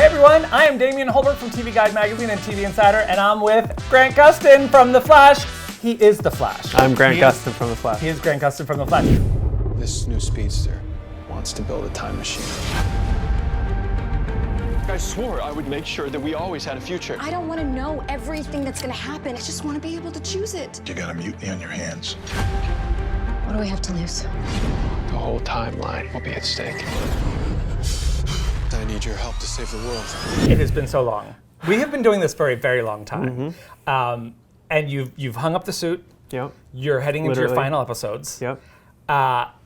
Hey everyone, I am Damian Holbert from TV Guide Magazine and TV Insider, and I'm with Grant Gustin from The Flash. He is The Flash. I'm Grant Gustin from The Flash. He is Grant Gustin from The Flash. This new speedster wants to build a time machine. I swore I would make sure that we always had a future. I don't want to know everything that's going to happen. I just want to be able to choose it. You got a mutiny on your hands. What do we have to lose? The whole timeline will be at stake. I need your help to save the world. It has been so long. We have been doing this for a very long time. And you've hung up the suit. Yep. You're heading into your final episodes. Yep.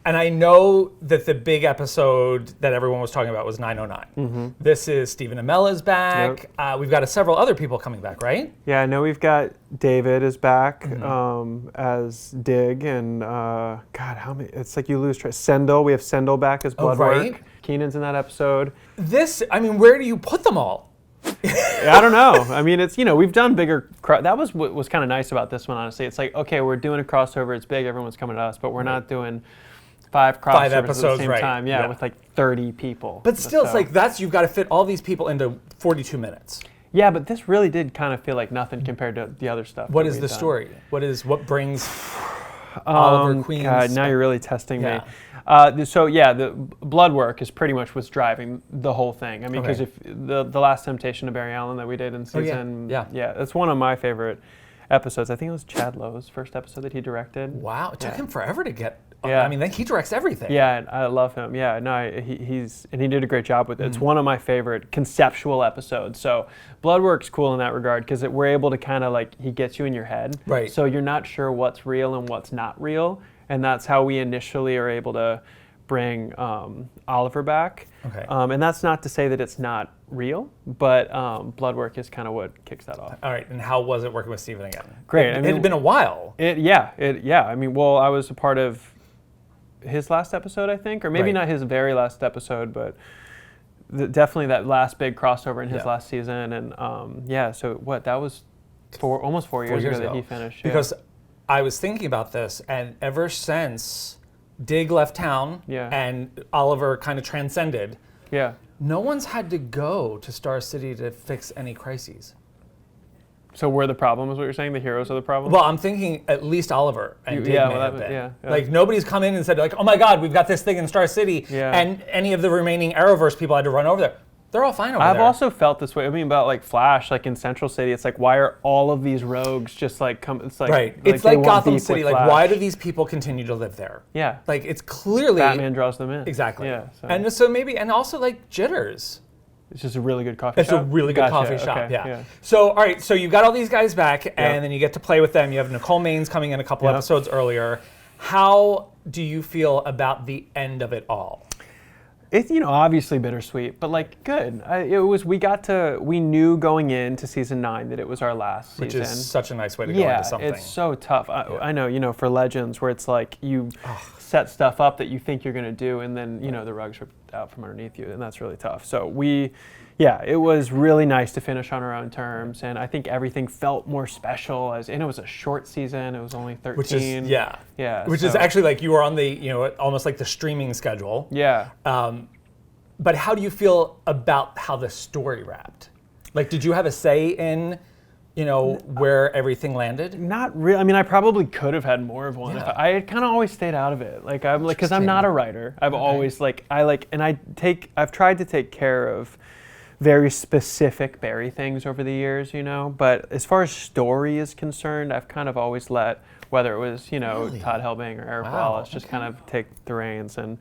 And I know that the big episode that everyone was talking about was 909. This is Stephen Amell is back. Yep. We've got several other people coming back, right? Yeah, I know we've got David is back as Dig, and God, how many? It's like you lose track. Sendel, we have Sendel back as Bloodwork. right. Keenan's in that episode. Where do you put them all? I don't know. I mean, it's, we've done bigger. That was what was kind of nice about this one, honestly. It's like, okay, we're doing a crossover. It's big. Everyone's coming to us, but we're not doing five crossovers episodes, at the same right. time. Yeah, with like 30 people. But still, it's like you've got to fit all these people into 42 minutes. Yeah, but this really did kind of feel like nothing compared to the other stuff. What is the story? What brings Oliver Queen's? God, now you're really testing me. Yeah. So yeah, the Bloodwork is pretty much what's driving the whole thing. I mean, because if the Last Temptation of Barry Allen that we did in season, it's one of my favorite episodes. I think it was Chad Lowe's first episode that he directed. Wow, it took him forever to get. Yeah. I mean, he directs everything. Yeah, I love him. Yeah, no, he did a great job with it. It's one of my favorite conceptual episodes. So Bloodwork's cool in that regard because we're able to kind of he gets you in your head. Right. So you're not sure what's real and what's not real, and that's how we initially are able to bring Oliver back. Okay. And that's not to say that it's not real, but Bloodwork is kind of what kicks that off. All right, and how was it working with Stephen again? Great. It had been a while. I mean, well, I was a part of his last episode, I think, or maybe not his very last episode, but definitely that last big crossover in his last season. And so that was almost 4 years ago that he finished. Because I was thinking about this, and ever since Dig left town and Oliver kind of transcended, no one's had to go to Star City to fix any crises. So we're the problem, is what you're saying? The heroes are the problem? Well, I'm thinking at least Oliver and Dig may have been. Like, nobody's come in and said, like, oh my God, we've got this thing in Star City, and any of the remaining Arrowverse people had to run over there. They're all fine over there. I've also felt this way. I mean, about Flash, in Central City, it's like, why are all of these rogues just come? It's like right. It's like Gotham City. Like, why do these people continue to live there? Yeah. Like, it's clearly Batman draws them in. Exactly. Yeah. And so maybe, and also like Jitters. It's just a really good coffee shop. It's a really good coffee shop. Okay. Yeah. So all right. So you've got all these guys back, and then you get to play with them. You have Nicole Maines coming in a couple episodes earlier. How do you feel about the end of it all? It's obviously bittersweet, but good. We knew going into season 9 that it was our last season. Which is such a nice way to go into something. Yeah, it's so tough. I know, for Legends, where it's like you set stuff up that you think you're going to do, and then the rug's ripped out from underneath you, and that's really tough. So it was really nice to finish on our own terms, and I think everything felt more special. And it was a short season; it was only 13. Which is Which is actually like you were on the almost like the streaming schedule. Yeah. But how do you feel about how the story wrapped? Like, did you have a say in where everything landed? Not really. I mean, I probably could have had more of one. I had kind of always stayed out of it. Because I'm not a writer. I've always I've tried to take care of very specific Barry things over the years, But as far as story is concerned, I've kind of always let, whether it was, Todd Helbing or Eric Wallace, just kind of take the reins. And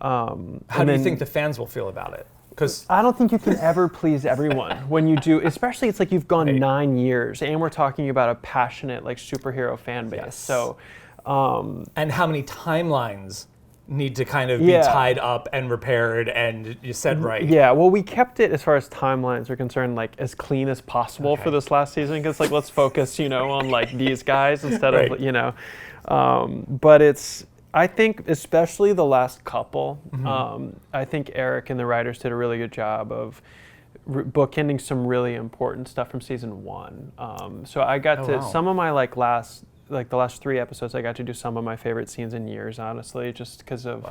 how do you think the fans will feel about it? Because I don't think you can ever please everyone when you do, especially it's like you've gone 9 years, and we're talking about a passionate superhero fan base. Yes. So, and how many timelines need to kind of be tied up and repaired and you said right. Yeah, well, we kept it, as far as timelines are concerned, as clean as possible for this last season, because let's focus, on these guys instead of, but it's, I think especially the last couple, I think Eric and the writers did a really good job of bookending some really important stuff from season 1. So I got some of my the last 3 episodes, I got to do some of my favorite scenes in years, honestly, just because of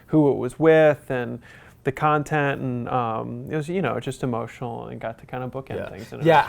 who it was with and the content, and it was, just emotional, and got to kind of bookend things. Yeah,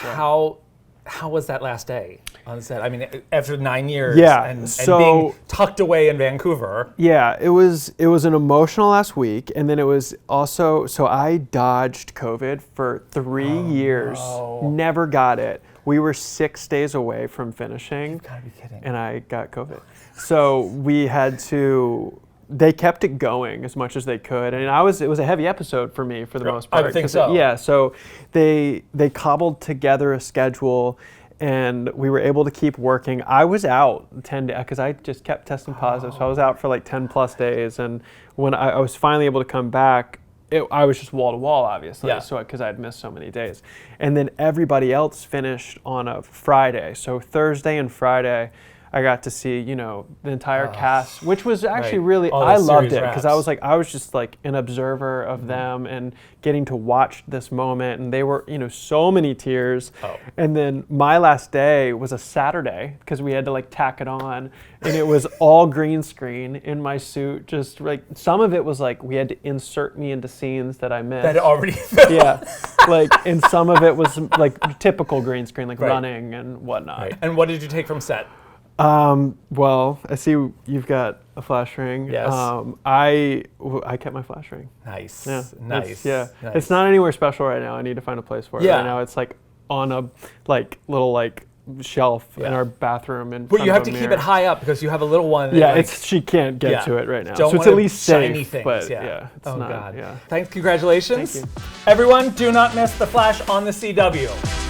how was that last day on set? I mean, after 9 years and being tucked away in Vancouver. Yeah, it was an emotional last week, and then it was also, so I dodged COVID for 3 years, never got it. We were 6 days away from finishing. You've got to be kidding. And I got COVID. So we had to, they kept it going as much as they could. And it was a heavy episode for me for the most part. I think so. So they cobbled together a schedule, and we were able to keep working. I was out 10 days because I just kept testing positive. So I was out for like 10 plus days. And when I was finally able to come back, I was just wall to wall, obviously, so because I had missed so many days. And then everybody else finished on a Friday. So Thursday and Friday, I got to see, the entire cast, which was actually really, I loved it because I was just like an observer of them and getting to watch this moment. And they were, so many tears. And then my last day was a Saturday because we had to like tack it on. And it was all green screen in my suit. Just like, some of it was like, we had to insert me into scenes that I missed. That already and some of it was like typical green screen, like running and whatnot. Right. And what did you take from set? Well, I see you've got a flash ring. Yes. I kept my flash ring. Nice. Yeah. Nice. Nice. Nice. It's not anywhere special right now. I need to find a place for it. Right now it's like on a little shelf in our bathroom. But you have to keep it high up because you have a little one. She can't get to it right now. Don't so it's at least safe. Shiny things. But it's not. God. Yeah. Thanks. Congratulations. Thank you. Everyone, do not miss The Flash on the CW.